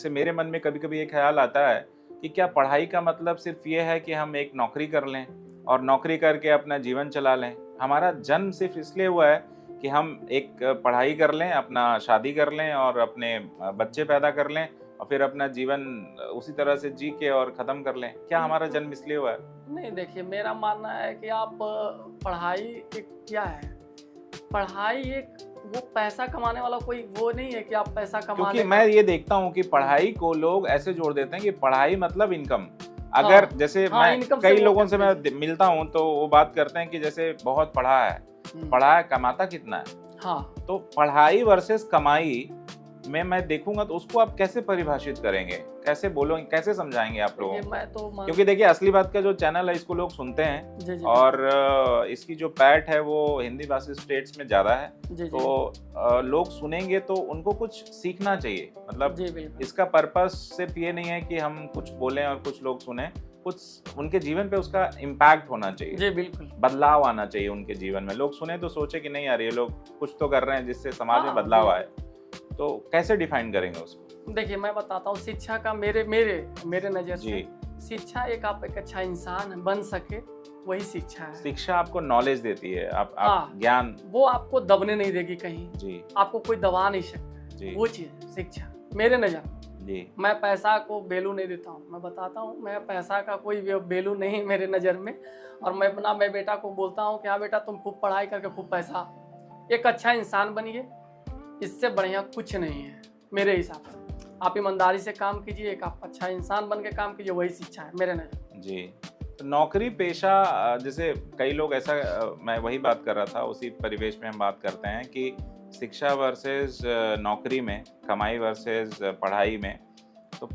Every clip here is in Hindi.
जैसे मेरे मन में कभी-कभी ये ख़्याल आता है कि क्या पढ़ाई का मतलब सिर्फ़ ये है कि हम एक नौकरी कर लें और नौकरी करके अपना जीवन चला लें? हमारा जन्म सिर्फ़ इसलिए हुआ है कि हम एक पढ़ाई कर लें, अपना शादी कर लें और अपने बच्चे पैदा कर लें और फिर अपना जीवन उसी तरह से जी के और ख़त्म कर लें। क्या हमारा बिल्कुल। जन्म इसलिए हुआ है? नहीं देखिए, मेरा मानना है कि आप पढ़ाई एक क्या है, पढ़ाई एक वो पैसा कमाने वाला कोई वो नहीं है कि आप पैसा कमा क्योंकि लेगा। मैं ये देखता हूँ कि पढ़ाई को लोग ऐसे जोड़ देते हैं कि पढ़ाई मतलब इनकम। अगर हाँ, जैसे हाँ, मैं इनकम से कई वो लोगों से करते मैं हैं। मिलता हूँ तो वो बात करते हैं कि जैसे बहुत हुँ, पढ़ा है कमाता कितना है? हाँ, तो पढ़ाई वर्सेस कमाई में मैं देखूँगा तो उसको आप कैसे परिभाषित करेंगे? कैसे बोलोगे, कैसे समझाएँगे आप लोगों देखिए को? मैं तो मान क्योंकि देखिए असली बात का जो चैनल है इसको लोग सुनते हैं जी, जी, और बिल्कुल। इसकी जो पैठ है वो हिंदी भाषी स्टेट्स में ज़्यादा है। जी, जी, तो लोग सुनेंगे तो उनको कुछ सीखना चाहिए। मतलब जी, बिल्कुल। इसका पर्पस सिर्फ़ ये नहीं है कि हम कुछ बोलें और कुछ लोग सुनें, कुछ उनके जीवन पे उसका इम्पैक्ट होना चाहिए। जी, बिल्कुल। बदलाव आना चाहिए उनके जीवन में। लोग सुने तो सोचे कि नहीं यार ये लोग कुछ तो कर रहे हैं जिससे समाज में हाँ, बदलाव आए। बिल्कुल। तो कैसे डिफाइन करेंगे उसको? देखिए मैं बताता हूँ, शिक्षा का मेरे मेरे मेरे नज़र जी। से शिक्षा एक आप एक अच्छा इंसान बन सके, वही शिक्षा है। शिक्षा आपको नॉलेज देती है, आप हाँ, ज्ञान। वो आपको दबने नहीं देगी कहीं, जी, आपको कोई दबा नहीं सकता। जी, वो चीज़ है शिक्षा, मेरे नज़र में। जी, मैं पैसा को वैल्यू नहीं देता हूँ, मैं बताता हूँ, मैं पैसा का कोई वैल्यू नहीं मेरे नज़र में। और मैं अपना मैं बेटा को बोलता हूँ कि हाँ बेटा, तुम खूब पढ़ाई करके खूब पैसा, एक अच्छा इंसान बनिए, इससे बढ़िया कुछ नहीं है मेरे हिसाब से। आप ईमानदारी से काम कीजिए, एक आप अच्छा इंसान बन के काम कीजिए, वही शिक्षा है मेरे नज़र में। जी। तो नौकरी पेशा जैसे कई लोग ऐसा मैं वही बात कर रहा था, उसी परिवेश में हम बात करते हैं कि शिक्षा वर्सेस नौकरी में, कमाई वर्सेस पढ़ाई में। तो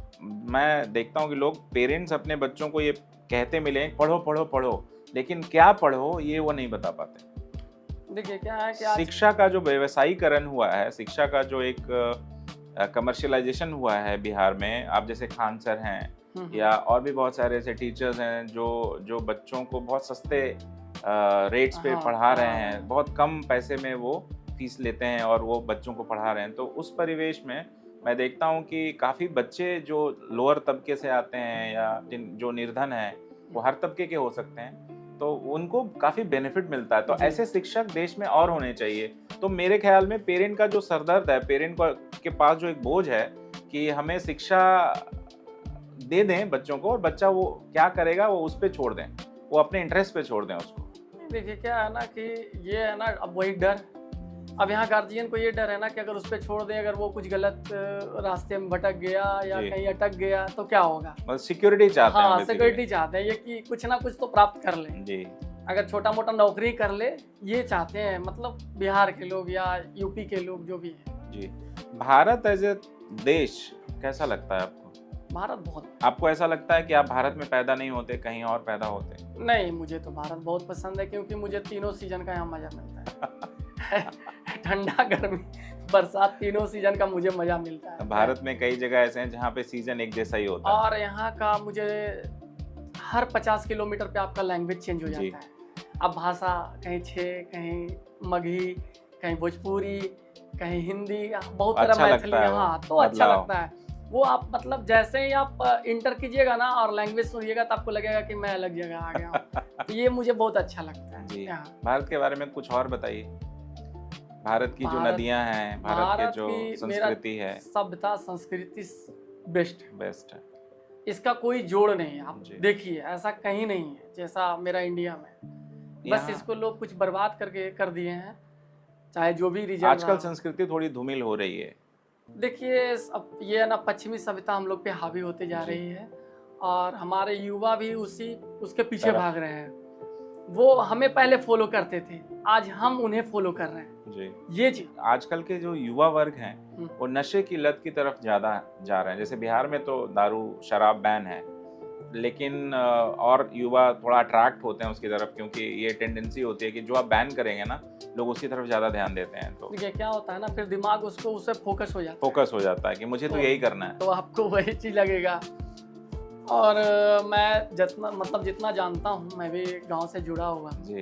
मैं देखता हूँ कि लोग पेरेंट्स अपने बच्चों को ये कहते मिले हैं, पढ़ो, पढ़ो, पढ़ो, लेकिन क्या पढ़ो ये वो नहीं बता पाते। देखिए क्या है कि आज शिक्षा का जो व्यवसायीकरण हुआ है, शिक्षा का जो एक कमर्शियलाइज़ेशन हुआ है बिहार में, आप जैसे खान सर हैं हुँ, हुँ। या और भी बहुत सारे ऐसे टीचर्स हैं जो जो बच्चों को बहुत सस्ते रेट्स पे हाँ, पढ़ा रहे हैं, हाँ। बहुत कम पैसे में वो फीस लेते हैं और वो बच्चों को पढ़ा रहे हैं। तो उस परिवेश में मैं देखता हूँ कि काफ़ी बच्चे जो लोअर तबके से आते हैं या जिन जो निर्धन हैं, वो हर तबके के हो सकते हैं, तो उनको काफ़ी बेनिफिट मिलता है। तो जी। ऐसे शिक्षक देश में और होने चाहिए। तो मेरे ख्याल में पेरेंट का जो सरदर्द है, पेरेंट को के पास जो एक बोझ है कि हमें शिक्षा दे दें बच्चों को और बच्चा वो क्या करेगा वो उस पे छोड़ दें। वो अपने इंटरेस्ट पे छोड़ दें उसको। देखिए क्या है ना कि ये है ना, अब वही डर, अब यहाँ गार्जियन को ये डर है ना कि अगर उस पे छोड़ दें, अगर वो कुछ गलत रास्ते में भटक गया या जी। कहीं अटक गया तो क्या होगा। मतलब सिक्योरिटी चाहते हैं हाँ, बेसिकली। सिक्योरिटी चाहते हैं ये कि कुछ ना कुछ तो प्राप्त कर ले, जी, अगर छोटा मोटा नौकरी कर ले, ये चाहते हैं, मतलब बिहार के लोग या यूपी के लोग जो भी है। जी। भारत एज़ अ देश कैसा लगता है आपको? भारत बहुत, आपको ऐसा लगता है कि आप भारत में पैदा नहीं होते, कहीं और पैदा होते? नहीं मुझे तो भारत बहुत पसंद है, क्योंकि मुझे तीनों सीजन का यहाँ मजा मिलता है। ठंडा, गर्मी, बरसात, तीनों सीजन का मुझे मजा मिलता है। भारत में कई जगह ऐसे हैं जहाँ पे सीज़न एक जैसा ही होता है। और यहाँ का मुझे हर 50 किलोमीटर पे आपका लैंग्वेज चेंज हो जी। जाता है। अब भाषा कहीं कहीं मगही, कहीं भोजपुरी, कहीं हिंदी, बहुत तरह अच्छा मैथिली, लगता है वो हाँ, तो अच्छा बदलाव। लगता है। वो आप मतलब जैसे ही आप इंटर कीजिएगा ना और लैंग्वेज सुनिएगा तो आपको लगेगा कि मैं अलग जगह आ गया हूँ। तो ये मुझे बहुत अच्छा लगता है जी। यहाँ। भारत के बारे में कुछ और बताइए। भारत की जो भारत नदियाँ हैं, भारत के भारत जो की मेरा संस्कृति है, सभ्यता, संस्कृति बेस्ट है। बेस्ट है। इसका कोई जोड़ नहीं है, आप जी। देखिए ऐसा कहीं नहीं है जैसा मेरा इंडिया में। बस यहाँ इसको लोग कुछ बर्बाद करके कर दिए हैं, चाहे जो भी रीजन रहा आजकल हो। संस्कृति थोड़ी धूमिल हो रही है। देखिए अब ये है ना, पश्चिमी सभ्यता हम लोग पे हावी होते जा जी। रही है और हमारे युवा भी उसी उसके पीछे तरफ। भाग रहे हैं। वो हमें पहले फॉलो करते थे, आज हम उन्हें फॉलो कर रहे हैं। जी। ये चीज आजकल के जो युवा वर्ग हैं, हम्म, वो नशे की लत की तरफ ज़्यादा जा रहे हैं। जैसे बिहार में तो दारू, शराब बैन है, लेकिन और युवा थोड़ा अट्रैक्ट होते हैं उसकी तरफ क्योंकि ये टेंडेंसी होती है कि जो आप बैन करेंगे ना, लोग उसकी तरफ ज़्यादा ध्यान देते हैं। तो देखिए क्या होता है ना, फिर दिमाग उसको उससे फोकस हो जाता है। फोकस हो जाता है कि मुझे तो यही करना है। तो आपको वही चीज लगेगा। और मैं जितना जानता हूँ, मैं भी गांव से जुड़ा हुआ, जी,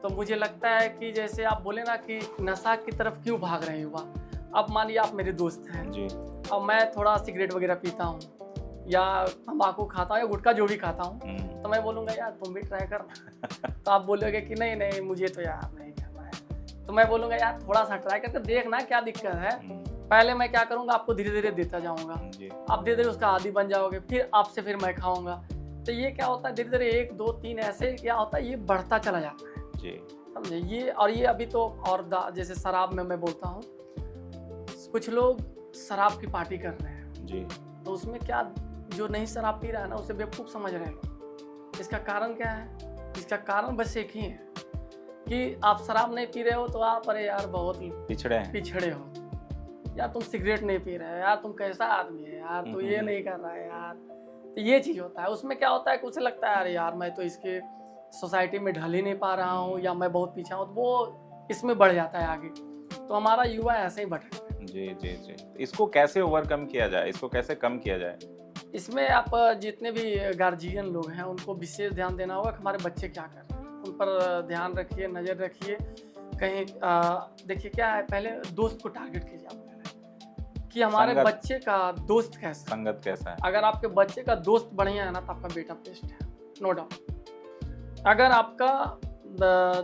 तो मुझे लगता है कि जैसे आप बोले ना कि नशा की तरफ क्यों भाग रहे हैं युवा, अब मानिए आप मेरे दोस्त हैं, जी। अब मैं थोड़ा सिगरेट वगैरह पीता हूँ या तम्बाकू खाता हूँ या गुटखा जो भी खाता हूँ, तो मैं बोलूँगा यार तुम भी ट्राई करना। तो आप बोलोगे कि नहीं नहीं मुझे तो यार नहीं करना है। तो मैं बोलूँगा यार थोड़ा सा ट्राई करके देखना क्या दिक्कत है। पहले मैं क्या करूँगा, आपको धीरे धीरे देता जाऊँगा, आप धीरे धीरे उसका आदी बन जाओगे, फिर आपसे फिर मैं खाऊँगा। तो ये क्या होता है, धीरे धीरे 1 2 3 ऐसे क्या होता है, ये बढ़ता चला जाता है जी। समझे। ये और ये अभी तो और जैसे शराब में मैं बोलता हूँ, कुछ लोग शराब की पार्टी कर रहे हैं जी। तो उसमें क्या, जो नहीं शराब पी रहा है ना उसे बेवकूफ़ समझ रहे हैं। इसका कारण क्या है, इसका कारण बस एक ही है कि आप शराब नहीं पी रहे हो तो आप अरे यार बहुत पिछड़े हो यार, तुम सिगरेट नहीं पी रहे हो यार, तुम कैसा आदमी है यार, तू ये नहीं कर रहा है यार। तो ये चीज़ होता है। उसमें क्या होता है कि उसे लगता है अरे यार मैं तो इसके सोसाइटी में ढल ही नहीं पा रहा हूँ या मैं बहुत पीछा हूँ, तो वो इसमें बढ़ जाता है आगे। तो हमारा युवा ऐसे ही भटक। जी जी जी। इसको कैसे ओवरकम किया जाए, इसको कैसे कम किया जाए? इसमें आप जितने भी गार्जियन लोग हैं उनको विशेष ध्यान देना होगा कि हमारे बच्चे क्या कर रहे हैं, उन पर ध्यान रखिए, नज़र रखिए। कहीं देखिए क्या है, पहले दोस्त को टारगेट कीजिए आप पहले कि हमारे बच्चे का दोस्त कैसा, संगत कैसा है। अगर आपके बच्चे का दोस्त बढ़िया है ना तो आपका बेटा बेस्ट है, नो डाउट। अगर आपका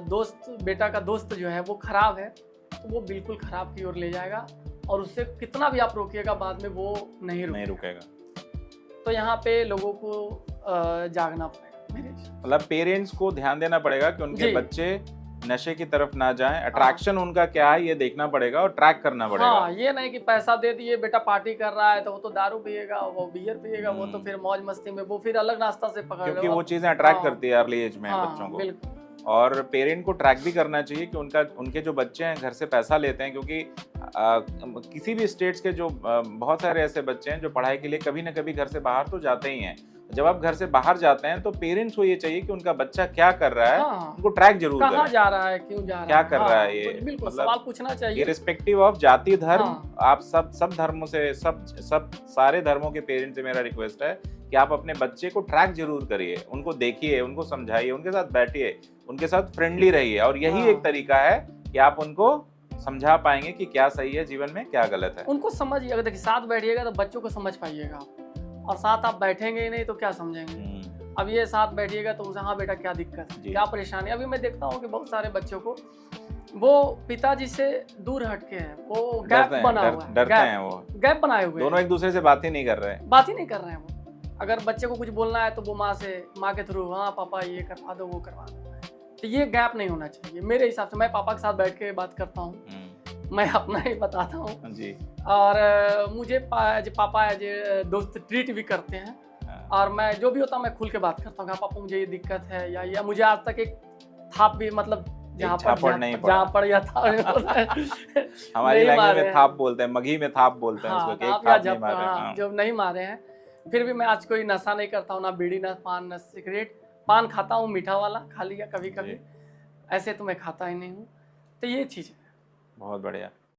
दोस्त, बेटा का दोस्त जो है वो खराब है तो वो बिल्कुल खराब की ओर ले जाएगा और उससे कितना भी आप रोकिएगा बाद में वो नहीं रुकेगा। तो यहाँ पे लोगों को जागना पड़ेगा। मतलब पेरेंट्स को ध्यान देना पड़ेगा कि उनके बच्चे नशे की तरफ ना जाएं, अट्रैक्शन उनका क्या है ये देखना पड़ेगा और ट्रैक करना पड़ेगा। हाँ, ये नहीं कि पैसा दे दिए बेटा पार्टी कर रहा है तो वो तो दारू पिएगा, वो बियर पिएगा, वो तो फिर मौज मस्ती में वो फिर अलग रास्ता से पकड़, क्योंकि वो चीजें अट्रैक्ट करती है अर्ली एज में बच्चों को। बिल्कुल। और पेरेंट को ट्रैक भी करना चाहिए कि उनके जो बच्चे हैं घर से पैसा लेते हैं, क्योंकि किसी भी स्टेट्स के जो बहुत सारे ऐसे बच्चे हैं जो पढ़ाई के लिए कभी ना कभी घर से बाहर तो जाते ही हैं। जब आप घर से बाहर जाते हैं तो पेरेंट्स को ये चाहिए कि उनका बच्चा क्या कर रहा है, उनको ट्रैक जरूर करें। कहाँ जा रहा है, क्यों जा रहा है, क्या कर रहा है, ये बिल्कुल सवाल पूछना चाहिए। इर्रिस्पेक्टिव ऑफ जाति धर्म, आप सब धर्मों से, सब सारे धर्मों के पेरेंट्स से मेरा रिक्वेस्ट है कि आप अपने बच्चे को ट्रैक जरूर करिए, उनको देखिए, उनको समझाइए, उनके साथ बैठिए, उनके साथ फ्रेंडली रहिए। और यही एक तरीका है कि आप उनको समझा पाएंगे कि क्या सही है जीवन में, क्या गलत है। उनको समझिए। अगर देखिए साथ बैठिएगा तो बच्चों को समझ पाइएगा, और साथ आप बैठेंगे ही नहीं तो क्या समझेंगे। अब ये साथ बैठिएगा तो उनसे हाँ बेटा क्या दिक्कत है, क्या परेशानी। अभी मैं देखता हूँ कि बहुत सारे बच्चों को वो पिताजी से दूर हटके हैं, वो गैप बना हुआ है, डरते हैं, वो गैप बनाए हुए, दोनों एक दूसरे से बात ही नहीं कर रहे हैं। वो अगर बच्चे को कुछ बोलना है तो वो माँ के थ्रू, हाँ पापा ये करवा दो, वो करवा दो। तो ये गैप नहीं होना चाहिए मेरे हिसाब से। मैं पापा के साथ बैठ के बात करता हूँ, मैं अपना ही बताता हूँ जी। और मुझे पापा एज दोस्त ट्रीट भी करते हैं, और मैं जो भी होता हूँ मैं खुल के बात करता हूँ। पापा मुझे ये दिक्कत है या मुझे आज तक एक थाप भी, मतलब जहाँ पड़ जाता हमारी लैंग्वेज में थाप बोलते हैं, मघी में थाप बोलते हैं उसको, एक थाप नहीं मारे। जब नहीं मारे हैं, फिर भी मैं आज कोई नशा नहीं करता हूँ, ना बीड़ी, ना पान, ना सिगरेट। पान खाता हूँ मीठा वाला, खा लिया कभी कभी, ऐसे तो मैं खाता ही नहीं हूँ। तो ये चीज़ है। बहुत बढ़िया।